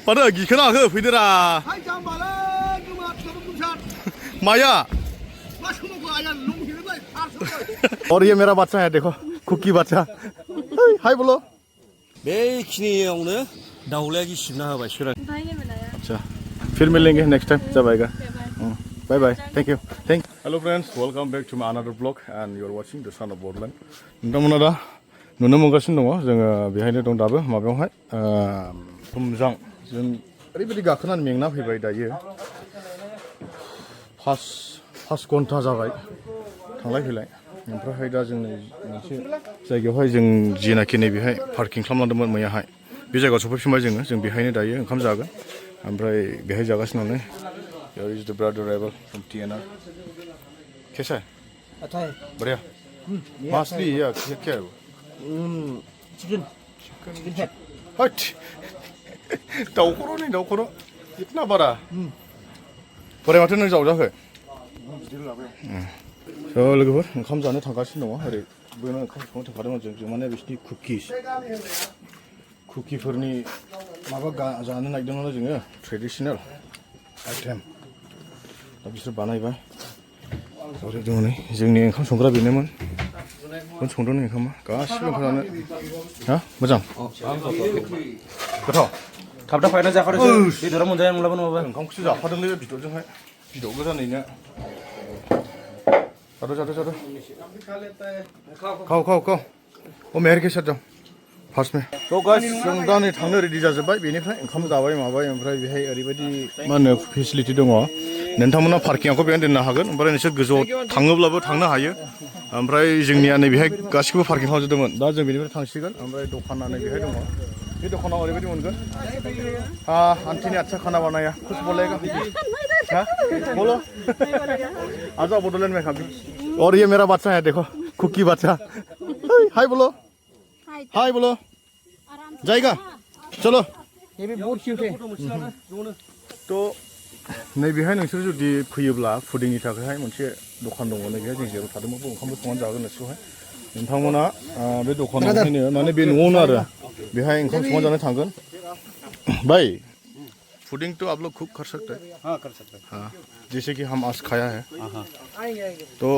Pada gikana ke fidera. Maya. और ये मेरा बच्चा है देखो कुकी बच्चा हाय बोलो बेखिनियावनो दाउलाया गिसिबना होबाय सोरां अच्छा फिर मिलेंगे नेक्स्ट टाइम जब आएगा bye bye thank you hello friends welcome back to my another blog and you are watching the sun of बॉर्डलैंड नोंथांमोना दा नुनो मोनगासिनो दङ जोङो बेहायनो दं दाबो माबायावहाय तुमजां जों ओरैबायदि गाखोनानै मेंना फैबाय दायो 5 घन्टा जाबाय थांलाय फैलाय ओमफ्राय दा जों मोनसे जायगायावहाय जों जिनाखि नैबेहाय पार्किं खालामनांदोंमोन मैयाहाय बे जायगायाव सफैफिनबाय जों बेहायनो दायो ओंखाम जागोन ओमफ्राय बेहाय जागासिनो दं Here is the brother arrival from TNR. कैसा है? अच्छा है बढ़िया मछली या क्या है वो? चिकन हेड हट दाउखरो नहीं दाउखरो इतना बड़ा बोरै माथो नों जावजाखै लोगोफोर ओंखाम जानो थांगासिनो दङ ओरै बैनो ओंखाम संनो थांखादोंमोन जों माने बिसोरनि कुकिफोरनि माबा जानो नागिरदोंमोन जोङो ट्रेडिशनेल आइटेम दा बिसोर बानायबाय ओरै दङ नै जोंनि ओंखाम संग्रा बेनोमोन बेखौनो संदों ओंखामा गासिबो ओंखाम जानो हा मोजां गोथाव थाब दा फायना जाखादोंसो बेदरा मोनजाया मोनलाबो नङाबा ओंखामखौसो जाफादोंलै बिदरजोंहाय बिदर गोजानैनो जादो खाव ओ मेहर के साथ जाओ फार्स्ट में तो गाइस जों दा नै थांनो रेडि जाजोब्बाय बेनिफ्राय ओंखाम जाबाय माबाय ओमफ्राय बेहाय ओरैबायदि मा होनो फेसिलिटि दङ नोंथांमोना पार्किंखौ बेहाय दोननो हागोन ओमफ्राय नोंसोर गोजौआव थाङोब्लाबो थांनो हायो ओमफ्राय जोंनिया नैबेहाय गासिबो पार्किं खालामजोबदोंमोन दा जों बेनिफ्राय थांसिगोन ओमफ्राय दखाना नैबेहाय दङ बे दखानाव ओरैबायदि मोनगोन आंटी ने अच्छा खाना बनाया कुछ बोलेगा हाँ बोलो आजा बॉर्डरलैंड में खाबी और ये मेरा बच्चा है देखो कुकी बच्चा हाय बोलो जाएगा चलो ये भी बहुत क्यूट है तो नैबेहाय नोंसोर जुदि फैयोब्ला फुडिंनि थाखायहाय मोनसे दखान दङ नैबेहाय जों जेराव थादोंमोन ओंखामबो संनानै जागोन नोंसोरखौहाय नोंथांमोना बे दखानावहायनो माने बे न'आवनो आरो बेहाय ओंखाम संनानै जानो थांगोन भाई फूडिंग तो आप लोग खुद कर सकते हैं हाँ कर सकते हैं हाँ जैसे कि हम आज खाया है तो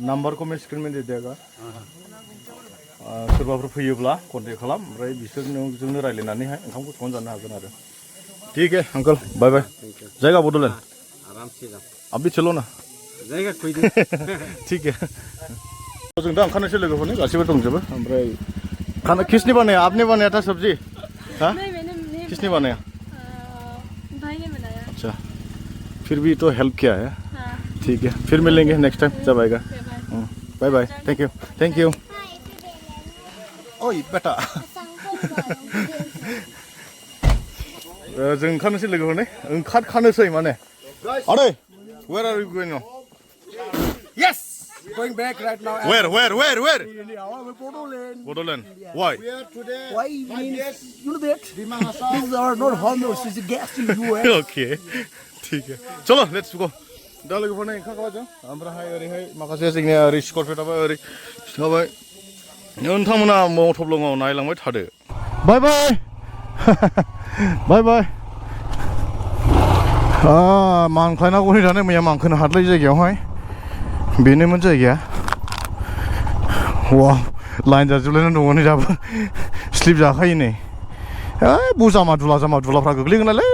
नंबर को मैं स्क्रीन में दे देगा सोरबाफोर फैयोब्ला कन्टेक्ट खालाम ओमफ्राय बिसोरजोंनो रायज्लायनानैहाय ओंखामखौ संनानै जानो हागोन आरो ठीक है अंकल बाय बाय जाएगा बॉर्डरलैंड आराम से जा आप भी चलो ना जाएगा कोई ठीक है जों दा ओंखारनोसै लोगोफोरनि गासिबो दंजोबो ओमफ्राय खाना किसने बनाया आपने बनाया था सब्जी हाँ किसने बनाया भाई ने बनाया अच्छा फिर भी तो हेल्प किया है ठीक है फिर मिलेंगे नेक्स्ट टाइम जब आएगा बाय बाय थैंक यू ओइ बेटा जों ओंखारनोसै लोगोफोरनि ओंखारखानोसै माने आदै where are you going now yes going back right now where Bodoland why why means you know that these are not homeless it's a guest in US okay ठीक है चलो let's go दा लोगोफोरनि ओंखारखाबाय जों ओमफ्राय ओरैहाय माखासे जोंनिया ओरै स्करपिय थाबाय ओरै थाबाय नोंथांमोना मट'ब्लगाव नायलांबाय थादो बाय बाय मांख्लायनांगौनि दानो मैया मांखोनो हादलै जायगायावहाय बेनोमोन जायगाया वा लाइन जाजोबलायनानै दङ नै दाबो स्लिप जाखायो नै जामा दुलाफ्रा गोग्लैगोनलाय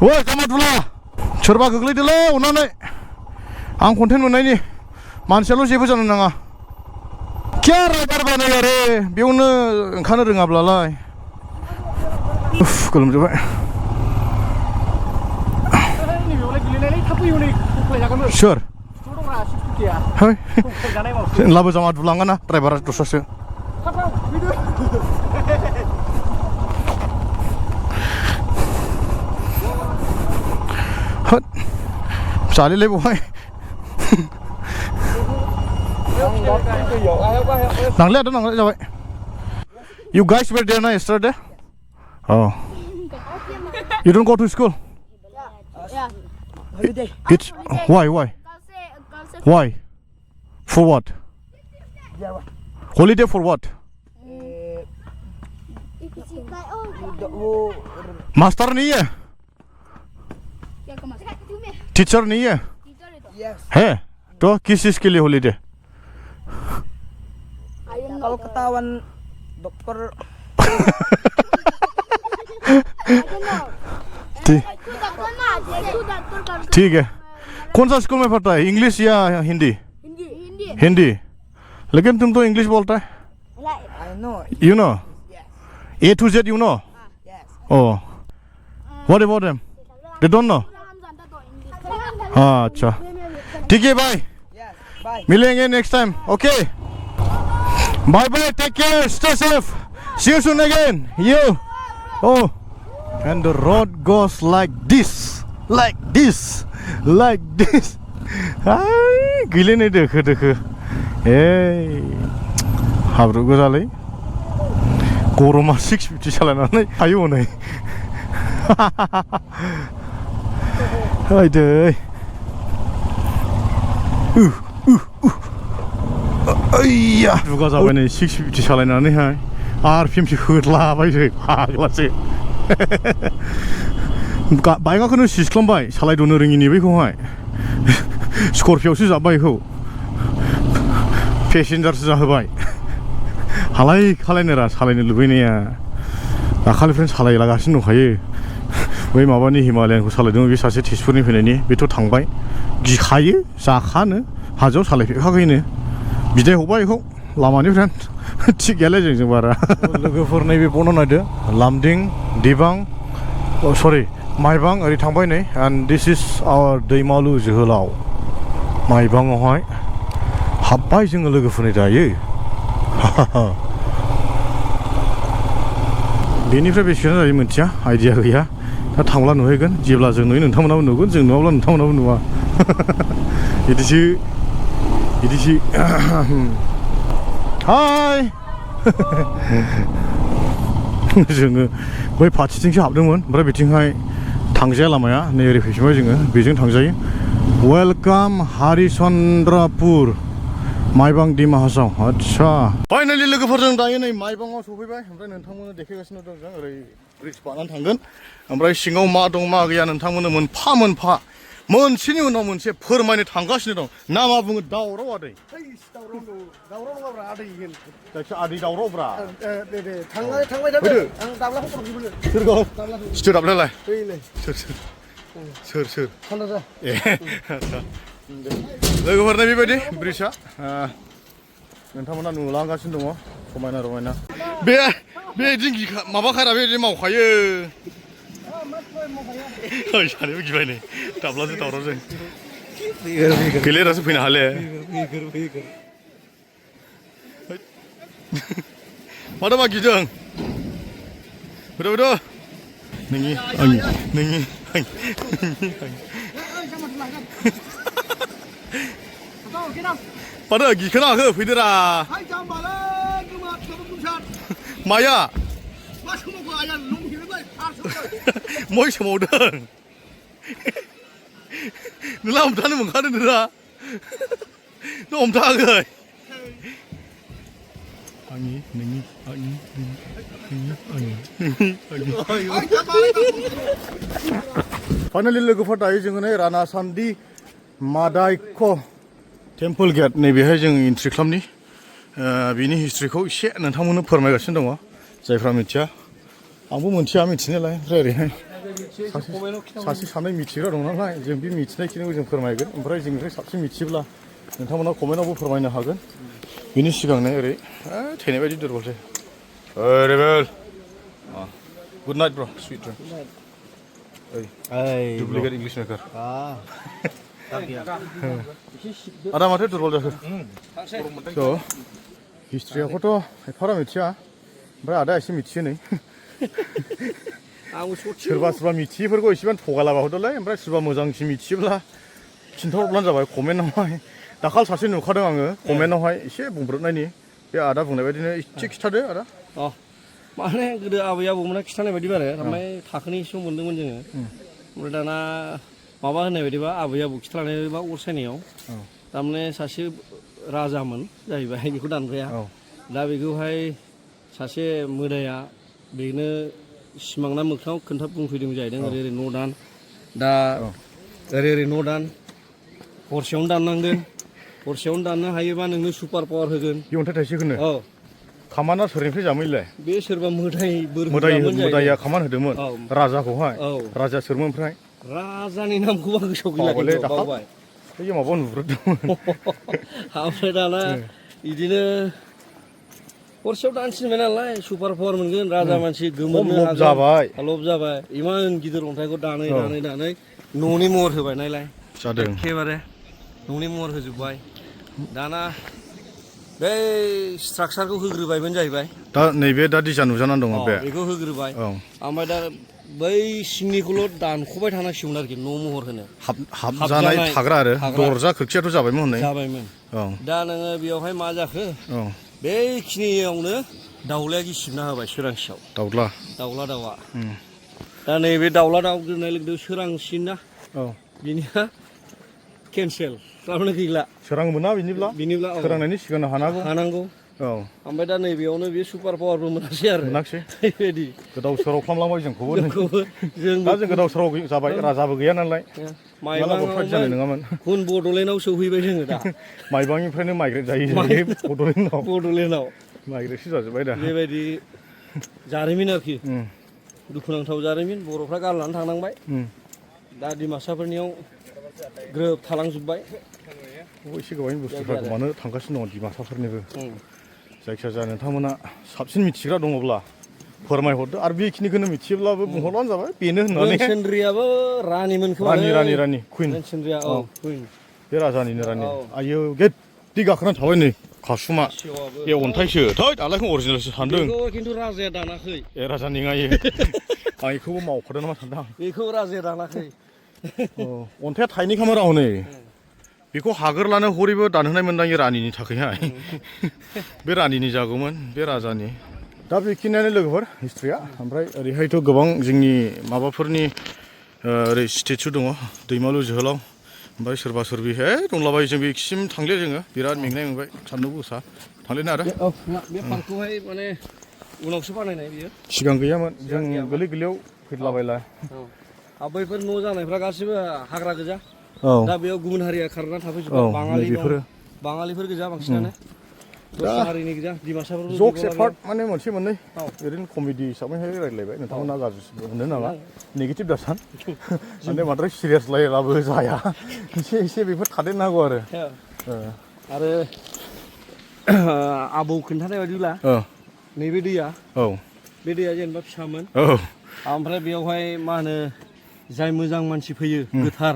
ओइ जामा दुला सोरबा गोग्लैदोलै अननानै आं कन्टेन्ट मोननायनि मानसियाल' जेबो जानो नाङा क्या राइडार बानायो आरो बेयावनो ओंखारनो रोङाब्लालाय गोलोमजोबबाय सोर लाबो जामा दुलाङा ना ड्राइभारा दस्रासो होद जालेलै बहाय नांलाय जाबाय You guys were there yesterday? Oh. You don't go to school? Yeah. It's why? Why? For what? Holiday for what? वो मास्टर नहीं है टीचर नहीं है yes है तो किस चीज के लिए हॉलीडे kalau ketahuan dokter ठीक है कौन सा स्कूल में पढ़ता है इंग्लिश या हिंदी हिंदी लेकिन तुम तो इंग्लिश बोलता है I know you know A to Z you know yes oh what about them they don't know हाँ अच्छा ठीक है भाई yes bye मिलेंगे next time okay bye bye take care stay safe see you soon again you oh and the road goes like this हाय गेलेनो दोखो दोखो हाब्रु गोजालै गरमा 650 सालायनानै हायो हनै हायदै आइया दुगा जाबाय नै 650 सालायनानैहाय RPM सो होदलाबायसै फाग्लासो बाइकखौनो सिसख्लामबाय सालायदनो रोङिनि बैखौहाय स्करपिय'सो जाबाय बेखौ पेसेन्जारसो जाहोबाय हालाय खालायनोरा सालायनो लुबैनाया दाखालिफ्रायनो सालायलागासिनो दंखायो बै माबानि हिमालयानखौ सालायदों बे सासे तेजपुरनि फैनायनि बेथ' थांबाय गिखायो जाखानो हाजोआव सालायफेरखाखैनो बिदाय हरबाय बेखौ लामानिफ्राय थिग गैयालै जोंजों बारा लोगोफोर नैबे बनाव नायदो लामदिं दिबां सरि माइबां ओरै थांबाय नै एन्ड दिस इज आवार दैमालु जोहोलाव माइबाङावहाय हाब्बाय जोङो लोगोफोरनि दायो बेनिफ्राय बेसेबां जायो मिथिया आइडिया गैया दा थांब्ला नुहैगोन जेब्ला जों नुयो नोंथांमोनाबो नुगोन जों नुवाब्ला नोंथांमोनाबो नुवा बिदिसो हाय जोङो बै फारसेथिंसो हाबदोंमोन ओमफ्राय बिथिंहाय थांजाया लामाया नै ओरै फैफिनबाय जोङो बेजों थांजायो वेलकाम हरिचन्द्रपुर माइबां डिमा हासाव आच्छा फाइनालि लोगोफोरजों दायो नै माइबाङाव सफैबाय ओमफ्राय नोंथांमोननो देखायगासिनो दं जों ओरै ब्रिज बारनानै थांगोन ओमफ्राय सिङाव मा दं मा गैया नोंथांमोननो मोनफा मोनफा मोनसेनि उनाव मोनसे फोरमायनो थांगासिनो दं ना मा बुङो दावराव आदै दावराव नङाब्रा आदै जायखिया आदै दावरावब्रा दे थांबाय थादो आं दाब्लाखौ फट'खौबो सोरखौ सिथोर दाबलायलाय फैलै सोर थान्दा जा ए लोगोफोरना बेबायदि ब्रिजआ नोंथांमोना नुलांगासिनो दङ समायना रमायना बे दिंगि माबाखारा बेबायदि मावखायो सानैबो गिबाय नै दाब्लाजों दावरावजों गैलेरासो फैनो हाले माथो मा गिदों बोरो नोंनि आंनि नोंनि माथो गिखोना हाखो फैदोरा माया मै सोमावदों नोंला हमथानो मोनखादों नोंरा नों हमथायाखै आंनि नोंनि फाइनालि लोगोफोर दायो जोङो नै रानासान्दि मादाइख टेम्पोल गेट नैबेहाय जों एन्ट्रि खालामनि बिनि हिस्ट्रिखौ एसे नोंथांमोननो फोरमायगासिनो दङ जायफ्रा मिथिया आंबो मिथिया मिथिनायालाय ओमफ्राय ओरैहाय सासे सानै मिथिग्रा दं नालाय जों बे मिथिनायखिनिखौ जों फोरमायगोन ओमफ्राय जोंनिफ्राय साबसिन मिथियोब्ला नोंथांमोना कमेन्टआवबो फोरमायनो हागोन बिनि सिगांनो ओरै थैनाय बायदि दुरबलसै रेबेल गुड नाइट ब्र sweet dream duplicate English maker आदा माथो दुरबल जाखो स' हिस्ट्रियाखौथ' एफारा मिथिया ओमफ्राय आदा एसे मिथियो नै सोरबा मिथियैफोरखौ एसेबां थगायलाबा हरदोलाय ओमफ्राय सोरबा मोजांसिन मिथियोब्ला खिन्थाहरब्लानो जाबाय कमेन्टआवहाय दाखाल सासे नुखादों आङो कमेन्टआवहाय एसे बुंब्रबनायनि बे आदा बुंनाय बायदिनो एसे खिथादो आदा माने गोदो आबै आबौमोना खिथानाय बायदिबा आरो थारमाने थाखोनि समाव मोन्दोंमोन जोङो ओमफ्राय दाना माबा होननाय बायदिबा आबै आबौ खिथालांनाय बायदिबा अर सायनायाव थारमाने सासे राजामोन जाहैबाय बेखौ दानग्राया दा बेखौहाय सासे मोदाया बेनो सिमांना मोखाङाव खोन्था बुंफैदों जाहैदों ओरै ओरै न' दान दा ओरै ओरै न' दान हरसेयावनो दाननांगोन हरसेयावनो दाननो हायोबा नोंनो सुपार पावार होगोन बे अन्थाइ थाइसेखौनो औ खामाना सोरनिफ्राय जामैलाय बे सोरबा मोदाय बोर मोदाय होग्रामोन जाहैदों। मोदाया खामान होदोंमोन औ राजाखौहाय औ राजा सोरमोन ओमफ्राय राजानि नामखौबो आं गोसोआव गैला बावबायलै खिन्थु दाखाब बावबाय बै माबा नुग्रोदोंमोन ओमफ्राय दाना बिदिनो हरसेयाव दानसिनबाय नालाय सुपार पावार मोनगोन राजा मानसि गोमोरनो लब हागोन जाबाय लब जाबाय इमान गिदिर अन्थाइखौ दानै दानै दानै न'नि महर होबाय नायलाय जादों एखेबारे न'नि महर होजोबबाय दाना बै स्ट्राकचारखौ होग्रोबायमोन जाहैबाय दा नैबे दा दिजा नुजानानै दङ बे बेखौ होग्रोबाय औ ओमफ्राय दा बै सिंनिखौल' दानख'बाय थानांसिगौमोन आरोखि न' महर होनो हाबजानाय थाग्रा आरो दरजा खोरखियाथ' जाबायमोन हनै जाबायमोन औ दा नोङो बेयावहाय मा जाखो औ बेखिनियावनो दाउलाया गिसिबना होबाय सोरांसियाव दाउला दाउला दाउआ दा नैबे दाउला दाउ गोरनाय लोगो सोरांसिना औ बिनिया केन्सेल थारमाने गैला सोरां मोना बिनिब्ला बिनिब्ला सोरांनायनि सिगां हानांगौ औ ओमफ्राय दा नैबेयावनो बे सुपार पावारबो मोनासै आरो मोनाखिसै बेबायदि गोदाव सोराव खालामलांबाय जोंखौबो जोंबो दा जों गोदाव सोराव जाबाय राजाबो गैया नालाय माइबाङाव जानाय नङामोन गुन बड'लेण्डआव सौहैबाय जोङो दा माइबांनिफ्रायनो माइग्रेट जायो बड'लेण्डआव बड'लेण्डआव माइग्रेटसो जाजोब्बाय दा बेबायदि जारिमिन आरोखि दुखुनांथाव जारिमिन बर'फ्रा गारनानै थांनांबाय दा डिमासाफोरनियाव ग्रोब थालांजोब्बाय एसे गोबां बुस्थुफ्रा गोमानो थांगासिनो दङ डिमासाफोरनिबो जायखिजाया नोंथांमोना साबसिन मिथिग्रा दङब्ला फोरमायहरदो आरो बेखिनिखौनो मिथियोब्लाबो बुंहरबानो जाबाय बेनो होननानै रोनसोन्द्रियाबो रानिमोन खोमा रानि कुइन रोनसोन्द्रिया औ कुइन बे राजानिनो रानि आयौ गेद्दि गाखोनानै थाबाय नै खासुमा ए अन्थाइसो थै दालायखौ अरिजिनेलसो सानदों बेखौ खिन्थु राजाया दानाखै ए राजा निङायो आं बेखौबो मावखादों नामा सानदां बेखौ राजाया दानाखै अन्थाइया थाइनैखामोन राव हनै बेखौ हागोरलानो हरैबो दानहोनाय मोनदां रानिनि थाखायहाय बे रानिनि जागौमोन बे राजानि दा बेखिनियानो लोगोफोर हिस्ट्रिया ओमफ्राय ओरैहायथ' गोबां जोंनि माबाफोरनि ओरै स्टेचु दङ दैमालु जोहोलाव ओमफ्राय सोरबा सोरबि हे दंलाबायो जों बेसिम थांले जोङो बिराद मेंनाय मोनबाय सान्दुं गोसा थांलेना आरो बे पार्कखौहाय माने उनावसो बानायनाय बियो सिगां गैयामोन जों गोरलै गोरलैयाव फैदलाबायला बैफोर न' जानायफ्रा गासिबो हाग्रा गोजा औ दा बेयाव गुबुन हारिया खारना थाफैजोब्बाय बाङालि दं बाङालिफोर गोजा बांसिनानो दस्रा हारिनि गोजा डिमासाफोरबो जक्स एपार्ट माने मोनसे मोननै ओरैनो कमेडि हिसाबैहाय रायज्लायबाय नोंथांमोना गाज्रि मोननो नाङा नेगेटिभ दासान माने बांद्राय सिरियास लायलाबो जाया एसे एसे बेफोर थादेरनांगौ आरो आबौ खोन्थानाय बायदिब्ला नैबे दैया बे दैया जेनेबा फिसामोन ओमफ्राय बेयावहाय मा होनो जाय मोजां मानसि फैयो गोथार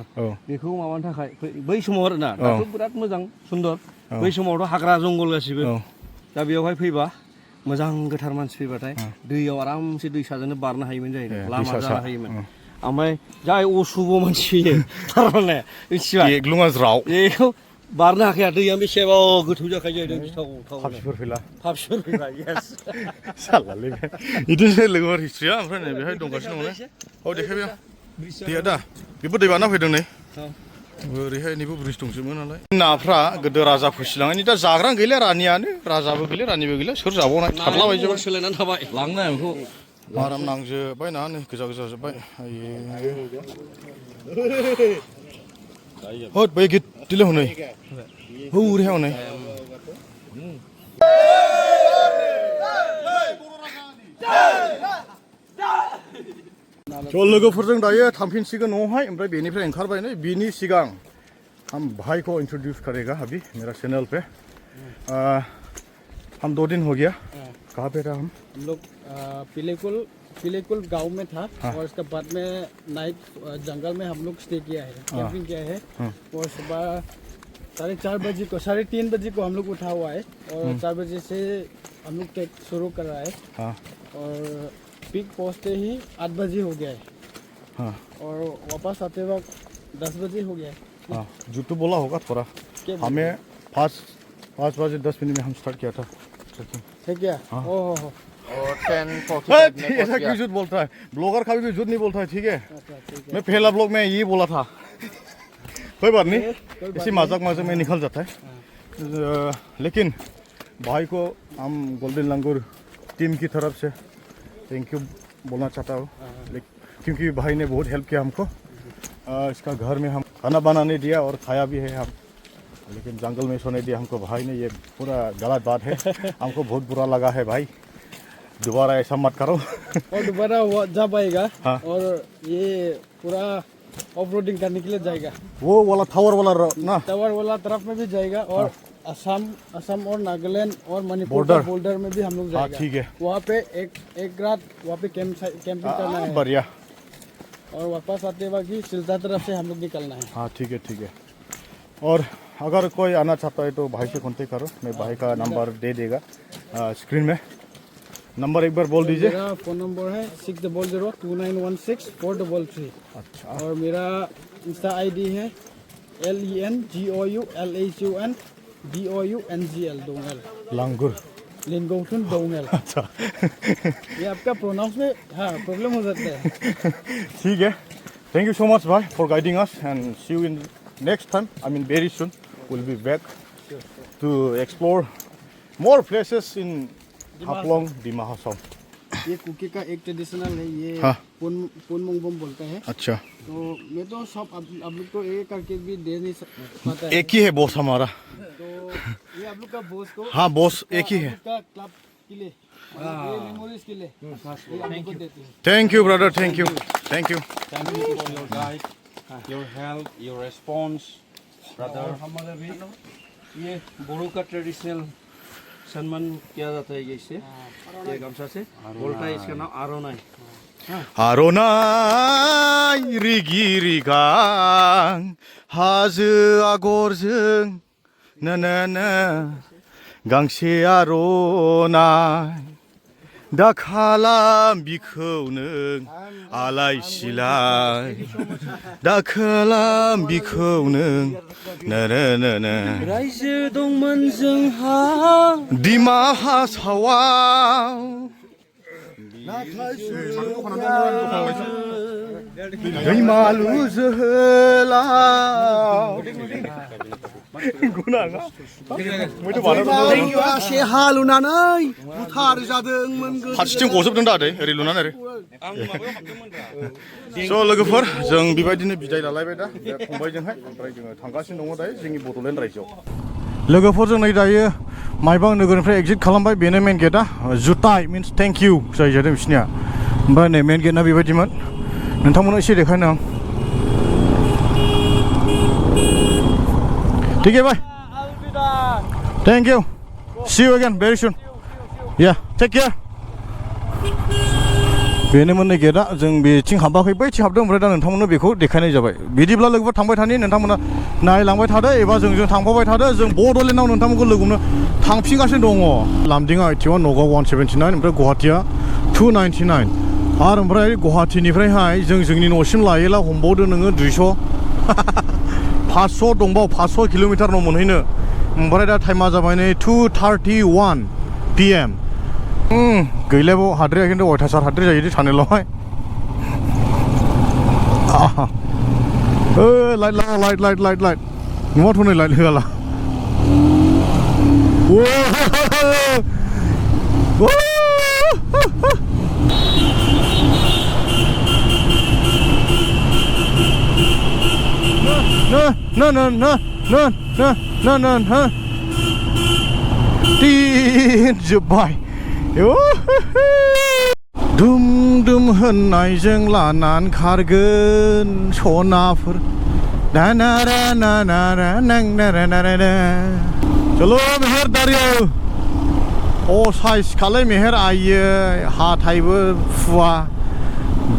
बेखौ माबानो थाखाय बै समाव आरोना दाथ' बिराद मोजां सुन्दर बै समावथ' हाग्रा जंगल गासिबो दा बेयावहाय फैबा मोजां गोथार मानसि फैबाथाय दैयाव आरामसे दैसाजोंनो बारनो हायोमोन जाहैदों लामा जानो हायोमोन ओमफ्राय जाय अशुभ मानसि फैयो थारमाने एग्लुङा ज्राव बेखौ बारनो हाखाया दैया बेसेबा गोथौ जाखायो जाहैदों गिथाव फाफिफोर फैला फाफिफोर फैला येस सालालै बिदिनो लोगोफोर हिस्ट्रिया ओमफ्राय नै बेहाय दंगासिनो दङ औ देखायबाय दैया दा बेबो दै बारना फैदों नै ओरैहाय नैबो ब्रिज दंजोबो नालाय नाफ्रा गोदो राजा फैसिलाङैनि दा जाग्रा गैला रानियानो राजाबो गैला रानिबो गैला सोर जाबावनाय खारलाबायजोबबाय सोलायनानै थाबाय लांनो बेखौ आराम नांजोब्बाय ना नै गोजा गोजा जोब्बाय होद बै गिदिरलै हनै हौरैहाय हनै ज' लोगोफोरजों दायो थांफिनसिगोन न'आवहाय ओमफ्राय बेनिफ्राय ओंखारबाय नै बिनि सिगां हम भाई को इंट्रोड्यूस करेगा अभी मेरा चैनल पे हम 2 दिन हो गया कहाँ पे था हम लोग पिलेकुल गांव में था और उसके बाद में नाइट जंगल में हम लोग स्टे किया है कैंपिंग किया है और सुबह 4:30 बजे को 3:30 बजे को हम लोग उठा हुआ है और 4 बजे से हम लोग ट्रैक शुरू कर रहा है और पीक पहुँचते ही 8 बजे हो गया है और वापस आते वक्त 10 बजे हो गया है झूठ तो बोला होगा थोड़ा हमें 5 बजे 10 मिनट में हम स्टार्ट किया था है क्या ओह और 10:45 ऐसा क्यों झूठ बोलता है ब्लॉगर कभी भी झूठ नहीं बोलता है ठीक है मैं पहला ब्लॉग में ये बोला था कोई बात नहीं इसी मजाक में निकल जाता है लेकिन भाई को हम गोल्डन लंगूर टीम की तरफ से थैंक यू बोलना चाहता हूँ क्योंकि भाई ने बहुत हेल्प किया हमको। इसका घर में हम खाना बनाने दिया और खाया भी है हम, लेकिन जंगल में सोने दिया हमको भाई ने। ये पूरा गलत बात है, हमको बहुत बुरा लगा है भाई, दोबारा ऐसा मत करो। और दोबारा जा पाएगा। हाँ। और ये पूरा ऑफ रोडिंग करने के लिए जाएगा, वो वाला टावर वाला ना, टावर वाला तरफ में भी जाएगा। और असम और नागालैंड और मणिपुर Border। बॉर्डर में भी हम लोग हाँ जाएगा। ठीक है, वहाँ पे एक रात वहाँ पे कैंपिंग करना है बढ़िया। और वापस आते वक्त ही सिलता तरफ से हम लोग निकलना है। हाँ ठीक है ठीक है। और अगर कोई आना चाहता है तो भाई से कॉन्टेक्ट करो, मैं भाई का नंबर दे देगा स्क्रीन में। नंबर एक बार बोल दीजिए। मेरा फ़ोन नंबर है 6002916433। अच्छा, और मेरा इंस्टा आईडी है LENGOULHUNDOUNGL दोंगल लांगुर। लिंगोथुन दोंगल। अच्छा ये आपका प्रोनाउंस में हाँ प्रॉब्लम हो सकता है। ठीक है, थैंक यू सो मच भाई for guiding us and see you in next time. I mean very soon will be back to explore more places in Haflong Dima Hasao. ये कुकी का एक ट्रेडिशनल है, ये हाँ। पुनमोंगबम बोलता है। अच्छा, तो मैं तो सब आप लोग को एक करके भी दे नहीं पाता है। एक ही है बॉस हमारा। तो ये आप लोग का बॉस को हाँ बॉस एक ही है। का क्लब के लिए ये मेमोरीज के लिए ये आप लोग को देते हैं। Thank you brother, thank you thank you. Thank you for your guide, your help, your response, brother. हमारा भी ये बोरो का ट्रेडिशनल सम्मान किया जाता है ये से, ये गमछा से बोलता है, इसका नाम आरोनाई। आर'नाइ रिगि रिगां हाजो आगरजों ना ना ना गांसे आर'नाइ दा खालाम बिखौ नों आलाय सिलाय दा खालाम बिखौ नों ना ना ना ना रायजो दंमोन जोंहा डिमा हासावाव दैमालु जोहोलाव से हालुनानै बुथार जादोंमोन। फारसेथिं गजोबदों दा आदै ओरै लुनानै ओरै स' लोगोफोर जों बेबायदिनो बिदाय लालायबाय दा बे फंबायजोंहाय। ओमफ्राय जोङो थांगासिनो दङ दायो जोंनि बड'लेण्ड रायजोआव। लोगोफोर जों नै दायो माइबां नोगोरनिफ्राय एक्जिट खालामबाय। बेनो मेन गेटआ जुटाइ मिन्स थेंक इउ जाय जादों बिसनिया। ओमफ्राय नै मेन गेटना बेबायदिमोन, नोंथांमोननो एसे देखायनो आं। ठीक है भाई, thank you, see you again very soon, या टेक केयर। बेनोमोन नै गेटआ, जों बेथिं हाबाखै बैथिं हाबदों। ओमफ्राय दा नोंथांमोननो बेखौ देखायनाय जाबाय। बिदिब्ला लोगोफोर थांबाय थानि, नोंथांमोना नायलांबाय थादो एबा जोंजों थांफाबाय थादो। जों बड'लेण्डआव नोंथांमोनखौ लोगो मोनो थांफिनगासिनो दङ। लामदिङा 81, नगाव 179, ओमफ्राय गुवाहाटिया 299। आरो ओमफ्राय गुवाहाटिनिफ्रायहाय जों जोंनि न'सिम लायोला हमबावदो नोङो 200 500 दंबावो, 500 किल'मिटार न' मोनहैनो। ओमफ्राय दा टाइमा जाबाय नै 2:31 PM। गैलाबाव हाद्रिया खिन्थु अयथासार हाद्रि जायो सानैल'हाय। Light light light light light नुवाथ' नै लाइट होआला। जोब्बाय। दुम दुम होननायजों लानानै खारगोन सनाफोर ना ना ना ना ना ना ना ना ना। चलो मेहर दारियाव अ साइज खालाय मेहर आइयै हाथायबो फुवा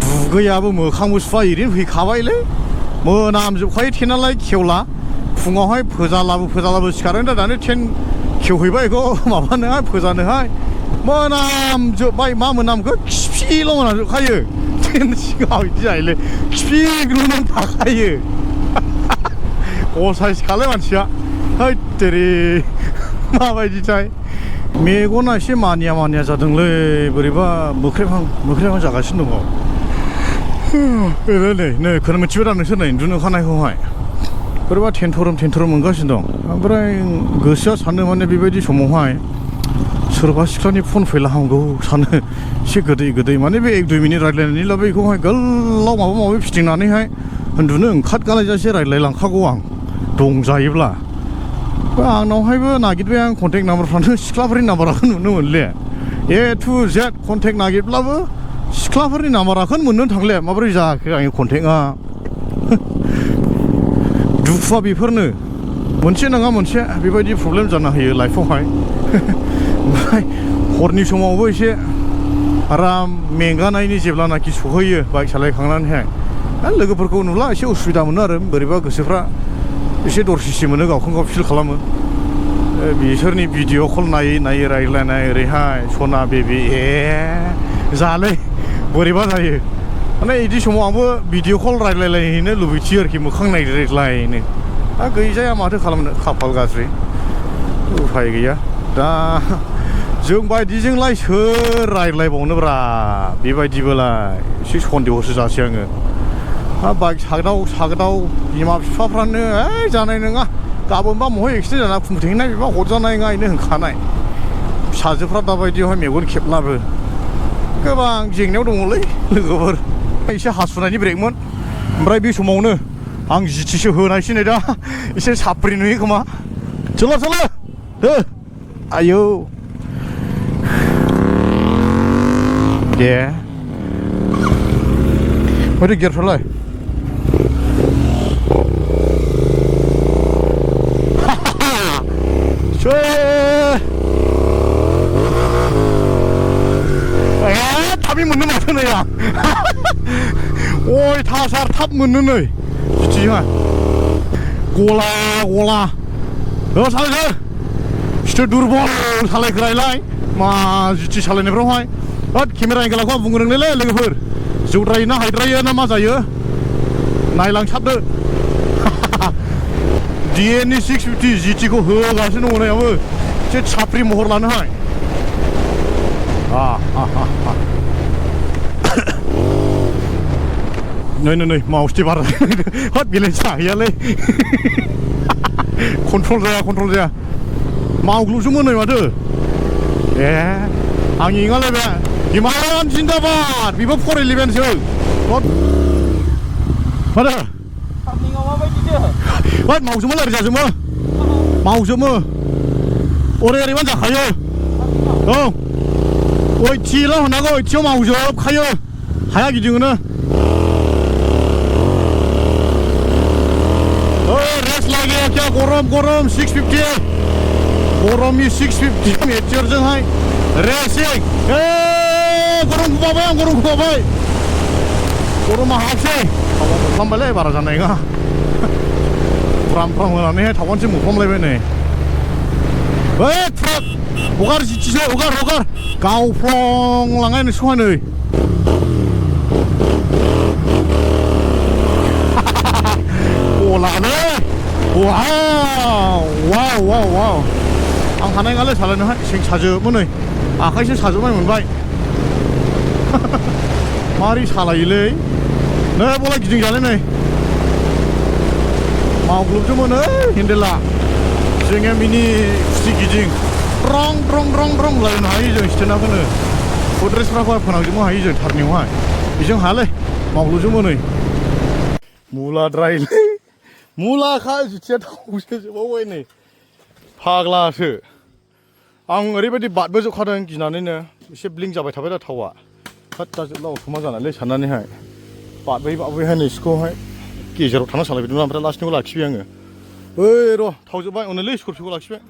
दुगैयाबो मोखांबो सुवा ओरैनो फैखाबायलै मोनामजोबखायो टेनालाय खेवला। फुङावहाय फोजालाबो सिखारो दा दानो टेन खेवहैबाय बेखौ माबानोहाय फोजानोहाय मोनामजोब्बाय। मा मोनामखो खिफिल' मोनामजोबखायो टेन सिगाङाव बिदि जायोलै खिफिग्लुंनानै थाखायो। असाइस खालाय मानसिया हैद तेरि माबायदिथाय। मेगना एसे मानिया मानिया जादोंलै बोरैबा मोख्रेबहां जागासिनो दङ। नै खोनो मिथिबाय दा नोंसोर नै उन्दुनो ओंखारनायखौहाय बोरैबा टेनथरम मोनगासिनो दं। ओमफ्राय गोसोआ सानो माने बेबायदि समावहाय सोरबा सिख्लानि फन फैला हामगौ सानो एसे गोदै माने बे 1-2 मिनिट रायज्लायनानैला बेखौहाय गोलाव माबा माबि फिथिंनानैहाय उन्दुनो ओंखारगालायजासे रायज्लायलांखागौ आं दंजायोब्ला आंनावहायबो नागिरबाय आं कन्टेक्ट नाम्बारफ्रानो सिख्लाफोरनि नाम्बाराखौ नुनो मोनले A to Z कन्टेक्ट नागिरब्लाबो सिख्लाफोरनि नाम्बाराखौनो मोननो थांले माबोरै जाखो आंनि कन्टेक्टआ दुखुआ बेफोरनो मोनसे नङा मोनसे बेबायदि प्रब्लेम जानो होयो लाइफआवहाय ओमफ्राय हरनि समावबो एसे आराम मेंगानायनि जेब्लानाखि सहैयो बाइक सालायखांनानैहाय लोगोफोरखौ नुब्ला एसे उसुबिदा मोनो आरो बोरैबा गोसोफ्रा एसे दरसिसि मोनो गावखौनो गाव फिल खालामो बिसोरनि भिडिअ कल नायै रायज्लायनाय ओरैहाय सना बेबि जालै बोरैबा जायो माने बिदि समाव आंबो भिडिअ कल रायज्लायलायनो लुबैथियो आरोखि मोखां नायज्लायनो गैजाया माथो खालामनो खाफाल गाज्रि उफाय गैया दा जों बायदिजोंलाय सोर रायज्लायबावनोब्रा बेबायदिबोलाय एसे सन्देहसो जासै आङो बाइक सागदाव बिमा बिफाफ्रानो जानाय नङा गाबोनबा महाय एक्सिडेन्ट जाना खुंथेंनाय बेबा हरजानाय नङा बेनो होनखानाय फिसाजोफ्रा दाबायदियावहाय मेगन खेबलाबो गोबां जेंनायाव दङलै लोगोफोर एसे हासुनायनि ब्रेकमोन ओमफ्राय बे समावनो आं जिटिसो होनायसै नै दा एसे साप्रि नुयो खोमा चलो हो आयौ दे माथो गियारफ्रालाय थाबै मोननो माथो नै आं अयथासार थाब मोननो नै जिटिजोंहाय गला सालायसै सिथो दुरबल सालायग्रायलाय मा जिटि सालायनायफ्रावहाय केमेरा एंगेलाखौ आं बुंनो रोंलेलै लोगोफोर जौद्रायो ना हायद्रायो ना मा जायो नायलांसाबदो DN-नि 650 जिटिखौ होगासिनो दङ आंबो एसे साप्रि महर लानोहाय नै माउसटि बारा बेलेन्स जाहैयालै कन्ट्रल जाया मावग्लुबजोबो नै माथो आं इंगालाय बे हिमालयान जिन्दाबाद बेबो 411सो माथो मावजोबो रायजाजोबो मावजोबो ओरैबानो जाखायो औ ओइथिल' होनांगौ ओइथियाव मावजोबखायो हाया गिदिङोनो रेस्ट लागे क्या गरम 650 गरमनि 650 मेटियरजोंहाय रेसिं गरम खुबाबाय गरमा हाबसै थावा मोफ्लामबायलै बारा जानाय नङा फ्राम होनानैहाय थावानोसो मोफ्लामलायबाय नै ट्राक हगार जिटिसो हगार गावफ्लंलांनाय नोंसोरखौहाय नै गलानो वाव आं हानाय नङालै सालायनोहाय सिं साजोबो नै आखाइसो साजोबनाय मोनबाय मारै सालायोलै नै बलाय गिदिंजालै नै मावग्लुबजोबो नै हेन्देला जोङो मिनि खुसि गिदिं रं लायनो हायो जों स्टेन्डआखौनो फुद्रेसफ्राखौ फोनांजोबनो हायो जों टार्निंआवहाय बेजों हायालै मावग्लुबजोबो नै मुलाद्रायलै मुलाखा जिटिया थावसो जोबावबाय नै फाग्लासो आं ओरैबायदि बादबो जोबखादों गिनानैनो एसे ब्लिंक जाबाय थाबाय दा थावा दा जोबला अथ'मा जानानै साननानैहाय बादबोहाय नै सिखौहाय गेजेराव थाना सालायबायदोंमोन ओमफ्राय लास्टनिखौ लाखिबाय आङो र' थाव जोब्बाय अनलै स्करपिअखौ लाखिबाय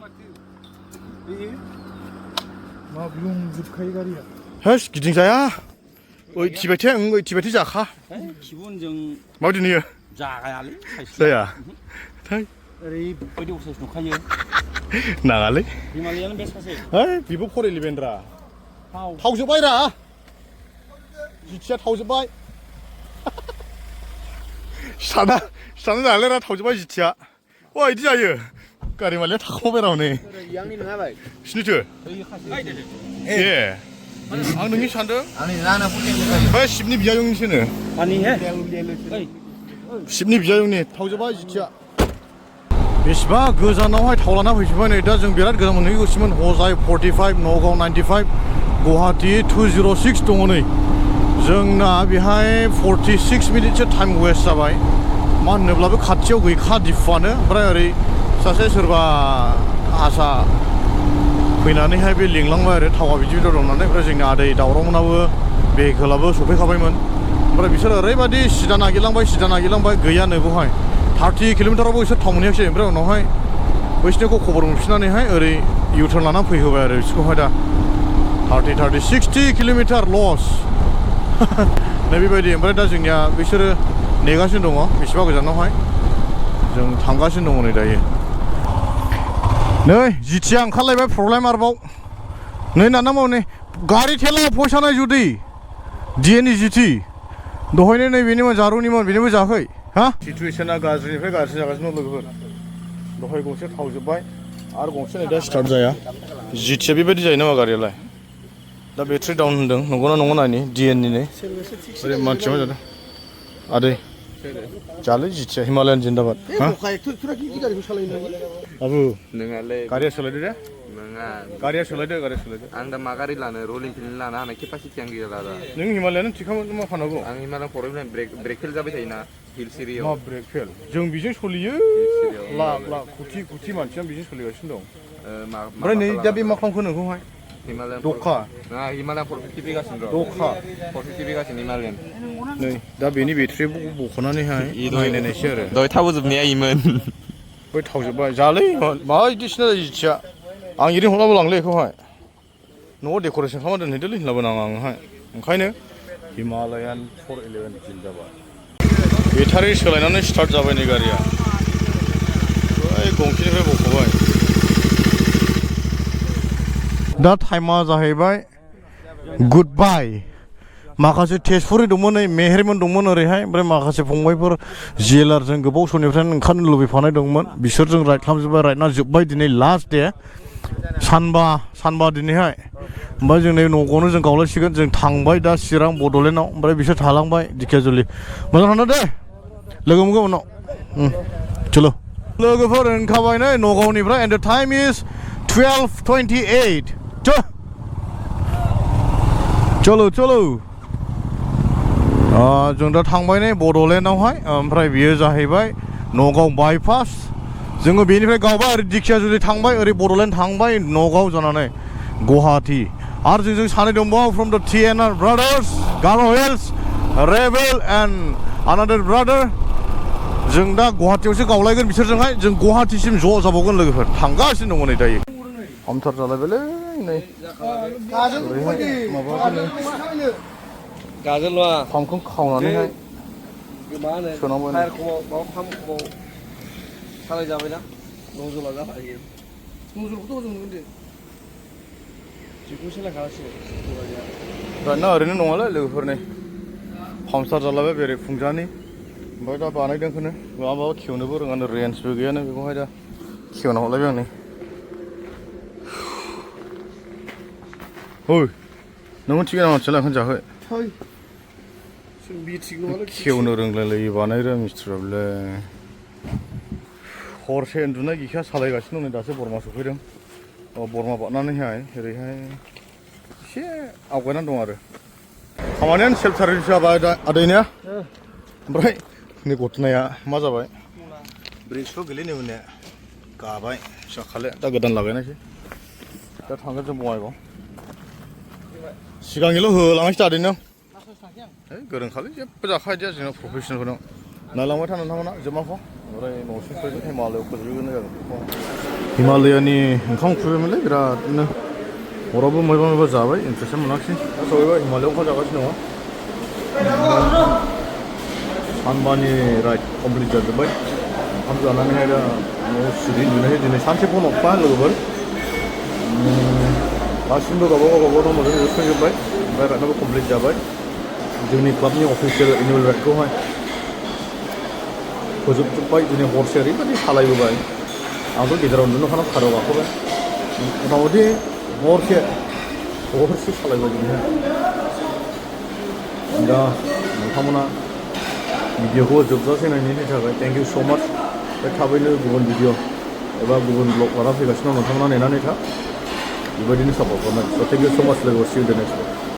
मा ब्लुंजोबखायो गारिया हेस गिदिंजाया 80 जाखा खिबुनजों माबायदि नुयो जागायालै जाया थै ओरैबायदि असाइस नुखायो नाङालै हिमालयान बेस्टखासै बेबो 411 रा थाव जोब्बाय रा जिटिया थाव जोब्बाय साना जालाय रा थाव जोब्बाय जिटिया बिदि जायो गारि मालिया थाखोमाबाय र' नै आंनि नङा बाइक सिनिथो आं नोंनि सानदों शिबनि बियायंनिसोनो शिबनि बियायंनि थाव जोब्बाय जिटिया बेसेबा गोजानावहाय थाव लाना फैजोब्बाय नै दा जों बिराद गोजान मोनहैगौसोमोन हजाय 45 नगाव 95 गुवाहाटी 206 दङ नै जोंना बेहाय 46 मिनिटसो टाइम वेस्ट जाबाय मा होनोब्ला बे खाथियाव गैखा दिफुआनो ओमफ्राय ओरै सासे सोरबा आसा फैनानैहाय बे लिंलांबाय आरो थावा बिदि दं होननानै ओमफ्राय जोंनि आदै दावरावमोनाबो भेहिकेलाबो सफैखाबायमोन ओमफ्राय बिसोर ओरैबायदि सिदा नागिरलांबाय गैयानो बेवहाय 30 किल'मिटारावबो बिसोर थाव मोनहैयाखिसै ओमफ्राय उनावहाय बैसोरनिखौ खबर मोनफिननानैहाय ओरै इउटार्न लाना फैहोबाय आरो बिसोरखौहाय दा 30 60 किल'मिटार लस नैबेबायदि ओमफ्राय दा जोंनिया बिसोरो नेगासिनो दङ बेसेबा गोजानावहाय जों थांगासिनो दङ नै दायो नै जिथिया ओंखारलायबाय प्रब्लेम आरोबाव नै नाना मावनै गारि थेला फैसा नाय जुदि डिएनइ जिटि दहायनो नैबेनिमोन जारुनिमोन बेनिबो जायाखै हा सिटुवेसना गाज्रिनिफ्राय गाज्रि जागासिनो दं लोगोफोर दहाय गंसे थावजोब्बाय आरो गंसे नै दा स्टार्ट जाया जिटिया बेबायदि जायो नामा गारियालाय दा बेटारि डाउन होनदों नंगौना नङा नायनि डिएननि ओरै मानसिया मा जादों आदै जालै जिथिया हिमालयान जिन्दाबाद हा आबु नोंहालाय गारिया सोलायदो दे नङा गारिया सोलायदो आं दा मा गारि लानो रलिं फिलिं लानो हानाय केपासिटि आं गैया दा नों हिमालयान थिखामोन मा फानांगौ आं हिमालय प्रब्लेम ब्रेक फेल जाबाय थायोना हिल सिरियाव मा ब्रेक फेल जों बेजों सोलियो लाख लाख कोटि मानसिया बेजों सोलिगासिनो दं ओमफ्राय नै दा बे मा खालामखो नोंखौहाय हिमालयान दखा हिमालयान 450 फैगासिनो दं दखा 450 फैगासिनो हिमालयान नै दा बेनि बेटारिखौ बख'नानैहाय नायनायसै आरो दहाय थाव जोबनाया इमोन बै थावजोब्बाय जालै माबायदिसिना जायो जिथिया आं एरैनो हरलाबो लांलै बेखौहाय न'आव डेक'रेसन खालामना दोनहैदोलै होनलाबो नाङा आङोहाय ओंखायनो हिमालयान 411 जिल जाबाय बेटारि सोलायनानै स्टार्ट जाबाय नै गारिया बै गंसेनिफ्राय बख'बाय दा टाइमा जाहैबाय गुड बाय माखासे तेजपुरि दंमोन नै मेहेरमोन दंमोन ओरैहाय ओमफ्राय माखासे फंबायफोर जिएलआरजों गोबाव समनिफ्रायनो ओंखारनो लुबैफानाय दंमोन बिसोरजों राइड खालामजोब्बाय राइडना जोब्बाय दिनै लास्ट दे सानबा दिनैहाय ओमफ्राय जों नै न'आवनो जों गावलायसिगोन जों थांबाय दा चिरां बड'लेण्डआव ओमफ्राय बिसोर थालांबाय दिखियाजुलि मोजां थांदो दे लोगो मोनगोन उनाव चलो लोगोफोर ओंखारबाय नै नगावनिफ्राय एन्ड द टाइम इज 12:28 चलो जों दा थांबाय नै बड'लेण्डआवहाय ओमफ्राय बियो जाहैबाय नगाव बाइपास जोङो बेनिफ्राय गावबाय ओरै दिखियाजुलि थांबाय ओरै बड'लेण्ड थांबाय नगाव जानानै गुवाहाटी आरो जोंजों सानै दंबावो from the TNR brothers Garo' hills rebel and another brother जों दा गुवाहाटीयावसो गावलायगोन बिसोरजोंहाय जों गुवाहाटीसिम ज' जाबावगोन लोगोफोर थांगासिनो दङ नै दायो हमथार जालायबायलै नै गाजोल नङा पाम्पखौ खावनानैहाय मा होनो सोनांबाय टायारखौ पाम्पखौ सालायजाबायना नजला जाखायो नजलखौथ' जों नुगोन दे जिखौ सोलायखानांसिगोन दाना ओरैनो नङालै लोगोफोरनि पाम्पसार जालायबाय बेरे फुंजानि ओमफ्राय दा बानायदोंखौनो माबा खेवनोबो रोङानो रेन्जबो गैयानो बेखौहाय दा खेवना हरलायबाय आं नै ओइ नोंबो थिग नामा मानसियालाय ओंखाम जाखै खेवनो रोंलायलायो बानायरो मिस्ट्रिफ्राबोलै हरसे उन्दुनाय गैखाया सालायगासिनो दं नै दासो बरमा सफैदों बरमा बारनानैहाय ओरैहाय एसे आवगायनानै दं आरो खामानियानो सेल्फ सार्भिस जाबाय आदैनिया ओमफ्राय नै गथनाया मा जाबाय ब्रेक्सखौ गोलैनो मोननाया गाबाय जाखाले दा गोदान लागायनायसै दा थांगोन जों बङाइगाव सिगांनिल' होलांनायसै आदैनो गोरोंखालै जेबो जाखायदिया जोंना प्रफेसनेलफोरनाव नायलांबाय था नोंथांमोना जोबमाखौ ओमफ्राय न'सिम फैगोन हिमालयआव फोजोबहैगोन जागोन हिमालयानि ओंखाम उखैबायमोनलै बिरादनो हरावबो माबा जाबाय इन्ट्रेस्टआनो मोनाखिसै दा सहैबाय हिमालयआव ओंखाम जागासिनो दङ सानबानि राइड कमप्लिट जाजोब्बाय ओंखाम जानानैहाय दा न'आव सिरि उन्दुनायसै दिनै सानसे फन हरफा लोगोफोर गासिबो गावबागाव दं मोजाङै जोबस्रांजोब्बाय ओमफ्राय राइडआबो कमप्लिट जाबाय जोंनि क्लाबनि अफिसियेल एनुवेल राइडखौहाय फोजोबजोब्बाय दिनै हरसे ओरैबायदि सालायबोबाय आंथ' गेजेराव उन्दुनो खाना खाराव गाखोबाय मथा मथि हरसे सालायबाय दिनैहाय दा नोंथांमोना भिडिअखौ जोबजासे नायनायनि थाखाय थेंक इउ स' माच बे थाबैनो गुबुन भिडिअ एबा गुबुन ब्लग लाना फैगासिनो दं नोंथांमोना नेनानै था बेबायदिनो सापर्ट खालामनाय स' थेंक इउ स' माच लोगो सि इउ इन द नेक्स्ट